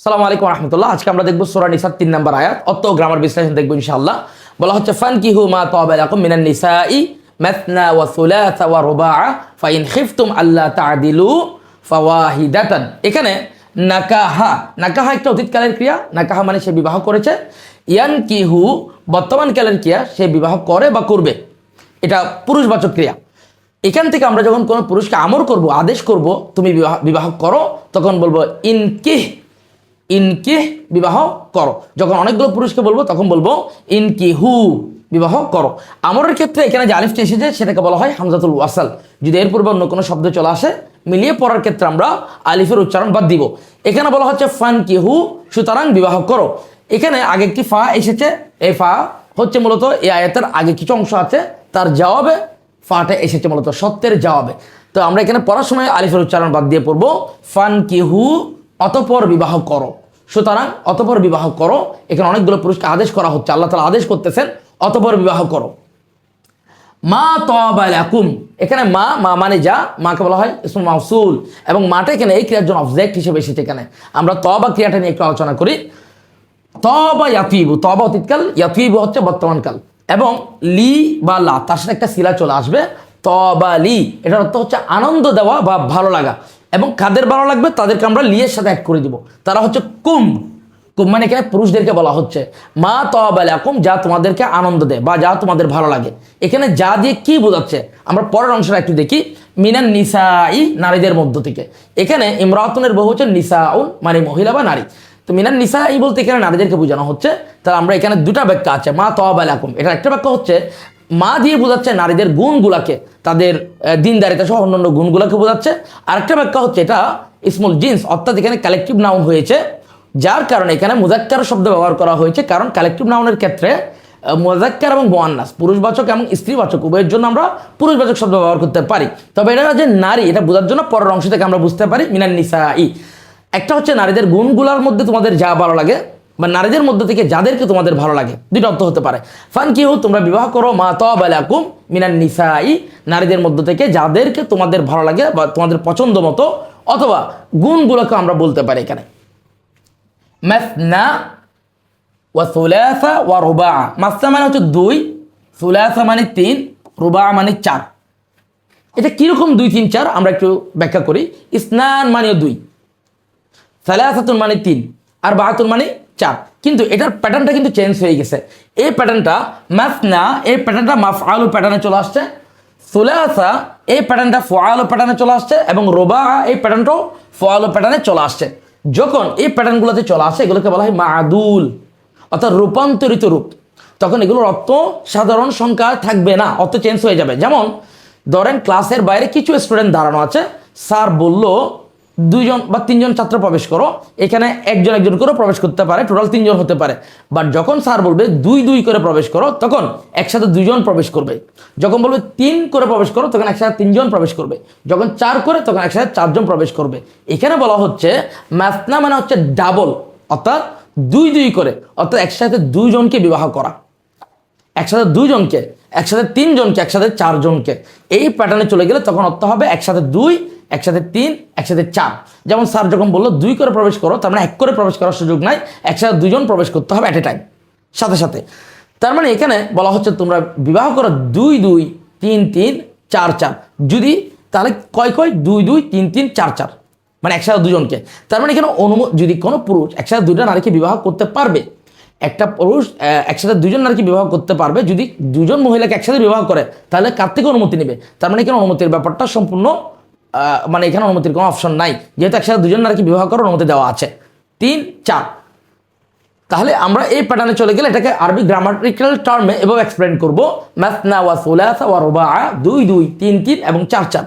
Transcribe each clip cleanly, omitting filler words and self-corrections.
আসসালামু আলাইকুম রহমতুল্লাহ। আজকে আমরা দেখবো সূরা নিসার 3 নম্বর আয়াত, অর্থ গ্রামার বিশ্লেষণ দেখবো ইনশাআল্লাহ। বলা হচ্ছে ফানকিহু মা তাবা লাকুম মিনান নিসাই মাসনা ওয়া সুলাসা ওয়া রুবাআ ফাইন খিফতুম আল্লা তা'দিলু ফাওয়াহিদাতান। এখানে নাকাহা, নাকাহা একটা অতীতকালের ক্রিয়া। নাকাহা মানে সে বিবাহ করেছে। ইয়ানকিহু বর্তমান কালের ক্রিয়া, সে বিবাহ করে বা করবে, এটা পুরুষবাচক ক্রিয়া। এখান থেকে আমরা যখন কোনো পুরুষকে আমর করব, আদেশ করব তুমি বিবাহ করো, তখন বলবো ইনকিহ, ইনকিহ বিবাহ করো। যখন অনেকগুলো পুরুষকে বলবো তখন বলবো ইনকিহু বিবাহ করো। আমরের ক্ষেত্রে এখানে যে আলিফটি এসেছে সেটাকে বলা হয় হামজাতুল ওয়াসাল। যদি এর পূর্বে অন্য কোনো শব্দ চলে আসে, মিলিয়ে পড়ার ক্ষেত্রে আমরা আলিফের উচ্চারণ বাদ দিব। এখানে বলা হচ্ছে ফানকিহু, সুতরাং বিবাহ করো। এখানে আগে একটি ফা এসেছে, এই ফা হচ্ছে মূলত এই আয়াতের আগে কিছু অংশ আছে, তার জবাবে ফাটা এসেছে মূলত সত্যের জবাবে। তো আমরা এখানে পড়ার সময় আলিফের উচ্চারণ বাদ দিয়ে পড়বো ফানকিহু, অতঃপর বিবাহ করো। সুতরাং অতঃপর বিবাহ করো, এখানে অনেকগুলো পুরুষকে আদেশ করা হচ্ছে, আল্লাহ তাআলা আদেশ করতেছেন অতঃপর বিবাহ করো। মা তাবা লাকুম, এখানে মা মানে যা, মাকে বলা হয় ইসমুল মাউসুল, এবং মাটা এখানে এই ক্রিয়ার জন্য অবজেক্ট হিসেবে এসেছে। এখানে আমরা তবা ক্রিয়াটা নিয়ে একটু আলোচনা করি। তবা ইয়াতিবু, তবা অতীতকাল, ইয়াতিবু হচ্ছে বর্তমানকাল, এবং লি বা লা তার সাথে একটা সিলা চলে আসবে, তবা লি, এটার অর্থ হচ্ছে আনন্দ দেওয়া বা ভালো লাগা। এবং কাদের ভালো লাগবে তাদেরকে আমরা লিয়ের সাথে অ্যাড করে দিব, তারা হচ্ছে কুম। কুম মানে এখানে পুরুষদেরকে বলা হচ্ছে মা তাবা লাকুম, যা তোমাদেরকে আনন্দ দেয় বা যা তোমাদের ভালো লাগে। এখানে যা দিয়ে কি বোঝাচ্ছে আমরা পরের অংশটা একটু দেখি। মিনান নিসাই, নারীদের মধ্য থেকে। এখানে ইমরাতুনের বহু হচ্ছে নিসাউন, মানে মহিলা বা নারী। তো মিনান নিসাই বলতে এখানে নারীদেরকে বোঝানো হচ্ছে। তাহলে আমরা এখানে দুটা ব্যাখ্যা আছে, মা তাবা লাকুম। এটা একটা ব্যাখ্যা হচ্ছে মা দিয়ে বোঝাচ্ছে নারীদের গুণগুলাকে, তাদের দিনদারিতা সহ অন্যান্য গুণগুলোকে বোঝাচ্ছে। আরেকটা ব্যাখ্যা হচ্ছে এটা ইসমুল জিন্স, অর্থাৎ এখানে কালেকটিভ নাউন হয়েছে, যার কারণে এখানে মুজাক্কার শব্দ ব্যবহার করা হয়েছে। কারণ কালেকটিভ নাউনের ক্ষেত্রে মুজাক্কার এবং মুআন্নাস, পুরুষবাচক এবং স্ত্রীবাচক উভয়ের জন্য আমরা পুরুষবাচক শব্দ ব্যবহার করতে পারি। তবে এটা যে নারী, এটা বোঝার জন্য পরের অংশ থেকে আমরা বুঝতে পারি মিনান নিসাই। একটা হচ্ছে নারীদের গুণগুলোর মধ্যে তোমাদের যা ভালো লাগে, বা নারীদের মধ্যে থেকে যাদেরকে তোমাদের ভালো লাগে, দুটো অর্থ হতে পারে। ফানকিহু, তোমরা বিবাহ করো, মা তাবা লাকুম মিনান নিসাই, নারীদের মধ্য থেকে যাদেরকে তোমাদের ভালো লাগে বা তোমাদের পছন্দ মতো, অথবা গুণগুলোকে আমরা বলতে পারি এখানে। মাসনা ওয়া সুলাসা ওয়া রুবা। মাসনা মানে হচ্ছে 2, সুলাসা মানে 3, রুবা মানে 4। এটা কিরকম 2, 3, 4 আমরা একটু ব্যাখ্যা করি। ইসনান মানে 2, সালাসাতুন মানে 3, আর বাহাতুন মানে 4। কিন্তু এটার প্যাটার্নটা কিন্তু চেঞ্জ হয়ে গেছে। এই প্যাটার্নটা মাসনা, এই প্যাটার্নটা মাফআলু প্যাটার্নে চলে আসছে। সুলাসা এই প্যাটার্নটা ফাআলু প্যাটার্নে চলে আসছে, এবং রুবা এই প্যাটার্নটাও ফাআলু প্যাটার্নে চলে আসছে। যখন এই প্যাটার্নগুলোতে চলে আসে, এগুলোকে বলা হয় মাআদুল, অর্থাৎ রূপান্তরিত রূপ। তখন এগুলোর অর্থ সাধারণ সংখ্যা থাকবে না, অর্থ চেঞ্জ হয়ে যাবে। যেমন ধরেন ক্লাসের বাইরে কিছু স্টুডেন্ট দাঁড়ানো আছে, স্যার বলল 2 জন বা 3 জন ছাত্র প্রবেশ করো, এখানে একজন একজন করে প্রবেশ করতে পারে, টোটাল 3 জন হতে পারে। বাট যখন স্যার বলবে 2 করে প্রবেশ করো, তখন একসাথে 2 জন প্রবেশ করবে। যখন বলবে 3 করে প্রবেশ করো, তখন একসাথে 3 জন প্রবেশ করবে। যখন 4 করে, তখন একসাথে 4 জন প্রবেশ করবে। এখানে বলা হচ্ছে মাসনা মানে হচ্ছে ডাবল, অর্থাৎ 2 করে, অর্থাৎ একসাথে 2 জনকে বিবাহ করা, একসাথে 2 জনকে, একসাথে 3 জনকে, একসাথে 4 জনকে। এই প্যাটার্নে চলে গেলে তখন অর্থ হবে একসাথে 2, একসাথে 3, একসাথে 4। যেমন স্যার যখন বললো 2 করে প্রবেশ করো, তার মানে 1 করে প্রবেশ করার সুযোগ নাই, একসাথে 2 জন প্রবেশ করতে হবে অ্যাট এ টাইম, সাথে সাথে। তার মানে এখানে বলা হচ্ছে তোমরা বিবাহ করো 2, 2, 3, 3, 4, 4। যদি তাহলে কয় 2, 2, 3, 3, 4, 4, মানে একসাথে 2 জনকে। তার মানে এখানে যদি কোনো পুরুষ একসাথে 2টা নারীকে বিবাহ করতে পারবে, একটা পুরুষ একসাথে 2 জন নারীকে বিবাহ করতে পারবে। যদি 2 জন মহিলাকে একসাথে বিবাহ করে, তাহলে কার থেকে অনুমতি নেবে? তার মানে এখানে অনুমতির ব্যাপারটা সম্পূর্ণ, মানে এখানে অনুমতির কোনো অপশন নাই, যেহেতু একসাথে 2 জন নারীকে বিবাহ করার অনুমতি দেওয়া আছে। 3, 4। তাহলে আমরা এই প্যাটার্নে চলে গেলে এটাকে আরবি গ্রামাটিক্যাল টার্মে এভাবে এক্সপ্লেন করবো, মাসনা ওয়া সুলাসা ওয়া রুবা, 2, 2, 3, 3 এবং 4, 4।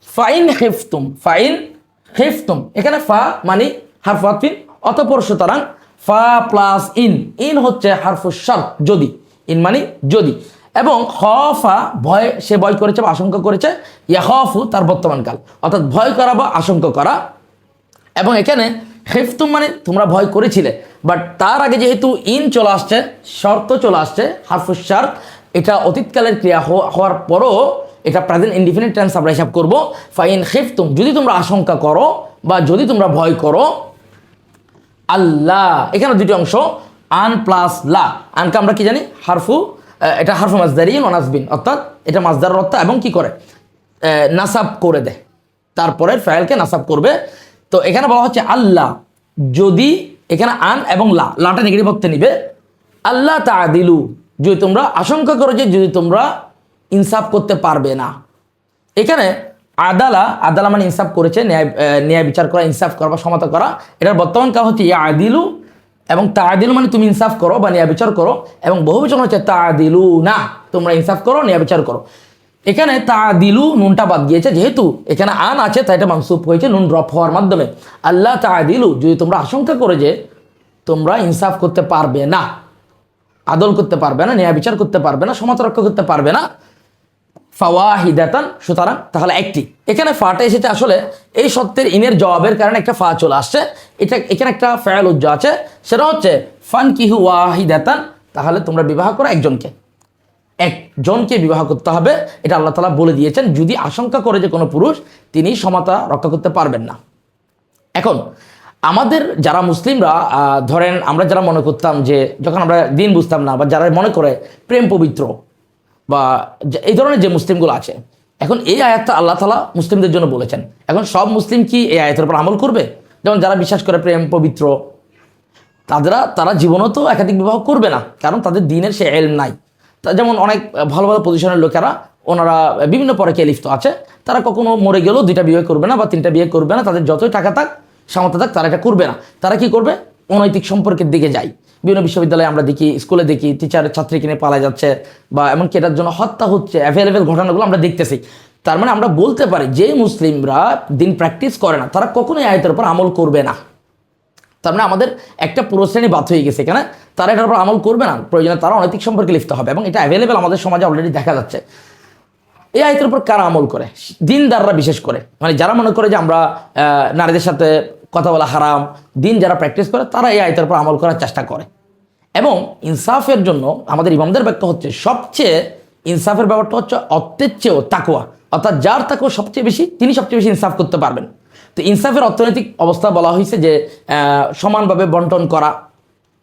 ফাইন খিফতুম, ফাইন খিফতুম, এখানে ফা মানে হারফু আতফিন, অতঃপর, সুতরাং ফা প্লাস ইন, ইন হচ্ছে হারফু শর্ত, যদি, ইন মানে যদি। এবং খফা ভয়, সে ভয় করেছে বা আশঙ্কা করেছে, ইয়াখাফু তার বর্তমানকাল, অর্থাৎ ভয় করা বা আশঙ্কা করা। এবং এখানে খিফতুম মানে তোমরা ভয় করেছিলে, বাট তার আগে যেহেতু ইন চলে আসছে, শর্ত চলে আসছে, হারফু শর্ত, এটা অতীতকালের ক্রিয়া হওয়ার পরও এটা প্রেজেন্ট ইনডিফিনিট টেন্স আমরা হিসাব করবো। ফাইন খিফতুম, যদি তোমরা আশঙ্কা করো বা যদি তোমরা ভয় করো, আল্লাহ, এখানে দুটি অংশ, আন প্লাস লা। আনকে আমরা কি জানি এটা হারফু মাজদারিন ওয়া নাসবিন, অর্থাৎ এটা মাজদারের অর্থ এবং কি করে নাসাব করে দেয়, তারপরে ফাইলকে নাসাব করবে। তো এখানে বলা হচ্ছে আল্লাহ, যদি এখানে আন এবং লাটা নেগেটিভ অর্থে নিবে, আল্লাহ তাআদিলু, যদি তোমরা আশঙ্কা করো যে যদি তোমরা ইনসাফ করতে পারবে না। এখানে আদালা মানে ইনসাফ করেছে, ন্যায় বিচার করা, ইনসাফ করা বা সমতা করা। এটার বর্তমান কাজ হচ্ছে ইয়াদিলু, এবং তাআদিলু মানে তুমি ইনসাফ করো বা ন্যায় বিচার করো, এবং বহুবচন হচ্ছে তাআদিলু না, তোমরা ইনসাফ করো, ন্যায় বিচার করো। এখানে তাআদিলু নুনটা বাদ গিয়েছে, যেহেতু এখানে আন আছে তাই এটা মানসুব হয়েছে নুন ড্রপ হওয়ার মাধ্যমে। আল্লাহ তাআদিলু, যদি তোমরা আশঙ্কা করে যে তোমরা ইনসাফ করতে পারবে না, আদল করতে পারবে না, ন্যায় বিচার করতে পারবে না, সমতা রক্ষা করতে পারবে না, ফাওয়াহিদাতান, সুতরাং তাহলে একটি। এখানে ফাটা এসেছে আসলে এই সত্যের ইনের জবাবের কারণে একটা ফা চলে আসছে। এখানে একটা ফাইল উজ্জা আছে, সেটা হচ্ছে ফানকিহু ওয়াহিদাতান, তাহলে তোমরা বিবাহ করো একজনকে বিবাহ করতে হবে। এটা আল্লাহ তাআলা বলে দিয়েছেন যদি আশঙ্কা করে যে কোনো পুরুষ তিনি সমতা রক্ষা করতে পারবেন না। এখন আমাদের যারা মুসলিমরা ধরেন আমরা যারা মনে করতাম যে যখন আমরা দিন বুঝতাম না, বা যারা মনে করে প্রেম পবিত্র বা এই ধরনের যে মুসলিমগুলো আছে, এখন এই আয়াতটা আল্লাহ তাআলা মুসলিমদের জন্য বলেছেন। এখন সব মুসলিম কি এই আয়াতের উপর আমল করবে? যেমন যারা বিশ্বাস করে প্রেম পবিত্র, তারা জীবনও তো একাধিক বিবাহ করবে না, কারণ তাদের দিনের সে এলম নাই। যেমন অনেক ভালো ভালো পজিশনের লোকেরা, ওনারা বিভিন্ন পরকীয়া লিপ্ত আছে, তারা কখনো মরে গেলেও 2টা বিয়ে করবে না বা 3টা বিয়ে করবে না, তাদের যতই টাকা থাক সামর্থ্য থাক তারা এটা করবে না। তারা কি করবে? অনৈতিক সম্পর্কের দিকে যায়। বিভিন্ন বিশ্ববিদ্যালয়ে আমরা দেখি, স্কুলে দেখি, টিচারের ছাত্রী কিনে পালা যাচ্ছে, বা এমনকি এটার জন্য হত্যা হচ্ছে, অ্যাভেলেবেল ঘটনাগুলো আমরা দেখতেছি। তার মানে আমরা বলতে পারি যে মুসলিমরা দিন প্র্যাকটিস করে না, তারা কখনোই আয়াতের উপর আমল করবে না। তার মানে আমাদের একটা পুরো শ্রেণী বাদ হয়ে গেছে এখানে, তারা এটার উপর আমল করবে না, প্রয়োজনে তারা অনৈতিক সম্পর্কে লিপ্ত হবে, এবং এটা অ্যাভেলেবেল আমাদের সমাজে অলরেডি দেখা যাচ্ছে। এই আয়াতের উপর কারা আমল করে? দিনদাররা বিশেষ করে, মানে যারা মনে করে যে আমরা নারীদের সাথে কথা বলা হারাম, দিন যারা প্র্যাকটিস করে তারা এই আয়াতের উপর আমল করার চেষ্টা করে। এবং ইনসাফের জন্য আমাদের ইমামদের ব্যাখ্যা হচ্ছে সবচেয়ে ইনসাফের ব্যাপারটা হচ্ছে অর্থের চেয়েও তাকওয়া, অর্থাৎ যার তাকওয়া সবচেয়ে বেশি তিনি সবচেয়ে বেশি ইনসাফ করতে পারবেন। তো ইনসাফের অর্থনৈতিক অবস্থা বলা হয়েছে যে সমানভাবে বন্টন করা,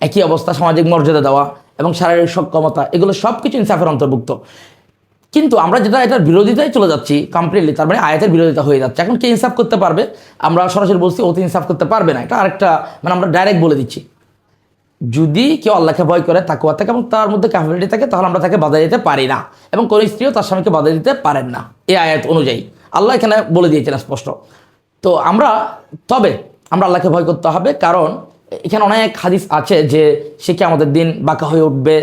একই অবস্থা, সামাজিক মর্যাদা দেওয়া এবং শারীরিক সক্ষমতা, এগুলো সব কিছু ইনসাফের অন্তর্ভুক্ত। কিন্তু আমরা যেটা এটার বিরোধিতায় চলে যাচ্ছি কমপ্লিটলি, তার মানে আয়াতের বিরোধিতা হয়ে যাচ্ছে। এখন কে ইনসাফ করতে পারবে? আমরা সরাসরি বলছি ও তো ইনসাফ করতে পারবে না, এটা আরেকটা, মানে আমরা ডাইরেক্ট বলে দিচ্ছি যদি কেউ আল্লাহকে ভয় করে, তাকওয়া থাকে এবং তার মধ্যে ক্যাপাবিলিটি থাকে, তাহলে আমরা তাকে বাধা দিতে পারি না, এবং কোন স্ত্রীও তার স্বামীকে বাধা দিতে পারেন না এই আয়াত অনুযায়ী। আল্লাহ এখানে বলে দিয়েছেন স্পষ্ট। তো আমরা আল্লাহকে ভয় করতে হবে, কারণ এখানে অনেক হাদিস আছে যে সে কি আমাদের দিন বাঁকা হয়ে উঠবে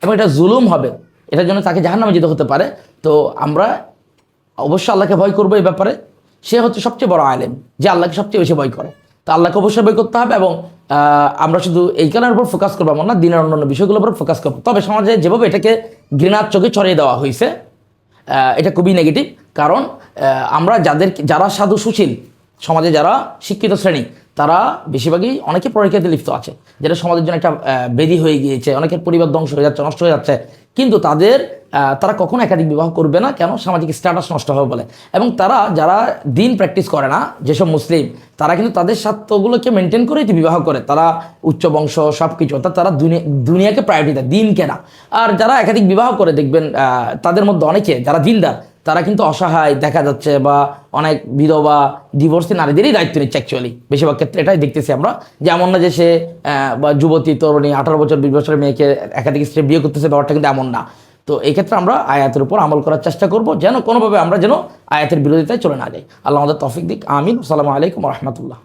এবং এটা জুলুম হবে, এটার জন্য তাকে জাহান্নামে যেতে হতে পারে। তো আমরা অবশ্যই আল্লাহকে ভয় করবো এই ব্যাপারে। সে হচ্ছে সবচেয়ে বড় আলেম যে আল্লাহকে সবচেয়ে বেশি ভয় করে, তো আল্লাহকে অবশ্যই ভয় করতে হবে। এবং আমরা শুধু এই কারণের উপর ফোকাস করবো এমন না, দিনের অন্যান্য বিষয়গুলোর উপর ফোকাস করবো। তবে সমাজে যেভাবে এটাকে ঘৃণার চোখে ছড়িয়ে দেওয়া হয়েছে, এটা খুবই নেগেটিভ। কারণ আমরা যারা সাধু সুশীল সমাজে, যারা শিক্ষিত শ্রেণী, তারা বেশিরভাগই অনেকে পরকীয়াতে লিপ্ত আছে, যেটা সমাজের জন্য একটা ব্যাধি হয়ে গিয়েছে, অনেকের পরিবার ধ্বংস হয়ে যাচ্ছে, নষ্ট হয়ে যাচ্ছে। কিন্তু তারা কখনো একাধিক বিবাহ করবে না, কেন? সামাজিক স্ট্যাটাস নষ্ট হবে বলে। এবং যারা দিন প্র্যাকটিস করে না, যেসব মুসলিম, তারা কিন্তু তাদের স্বার্থগুলোকে মেনটেন করেই বিবাহ করে। তারা উচ্চ বংশ সব কিছু, অর্থাৎ তারা দুনিয়াকে প্রায়োরিটি দেয়, দিনকে না। আর যারা একাধিক বিবাহ করে দেখবেন তাদের মধ্যে অনেকে যারা দিনদার, তারা কিন্তু অসহায় দেখা যাচ্ছে, বা অনেক বিধবা ডিভোর্সি নারীদেরই দায়িত্ব নিচ্ছে। অ্যাকচুয়ালি বেশিরভাগ ক্ষেত্রে এটাই দেখতেছি আমরা, যে এমন না যে সে বা যুবতী তরুণী 18 বছর 20 বছরের মেয়েকে একাধিক স্ত্রী বিয়ে করতেছে, ব্যাপারটা কিন্তু এমন না। তো এই ক্ষেত্রে আমরা আয়াতের উপর আমল করার চেষ্টা করব, যেন কোনোভাবে আমরা আয়াতের বিরোধিতায় চলে না যাই। আল্লাহ আমাদের তৌফিক দিক, আমিন। আসসালামু আলাইকুম ওয়া রাহমাতুল্লাহ।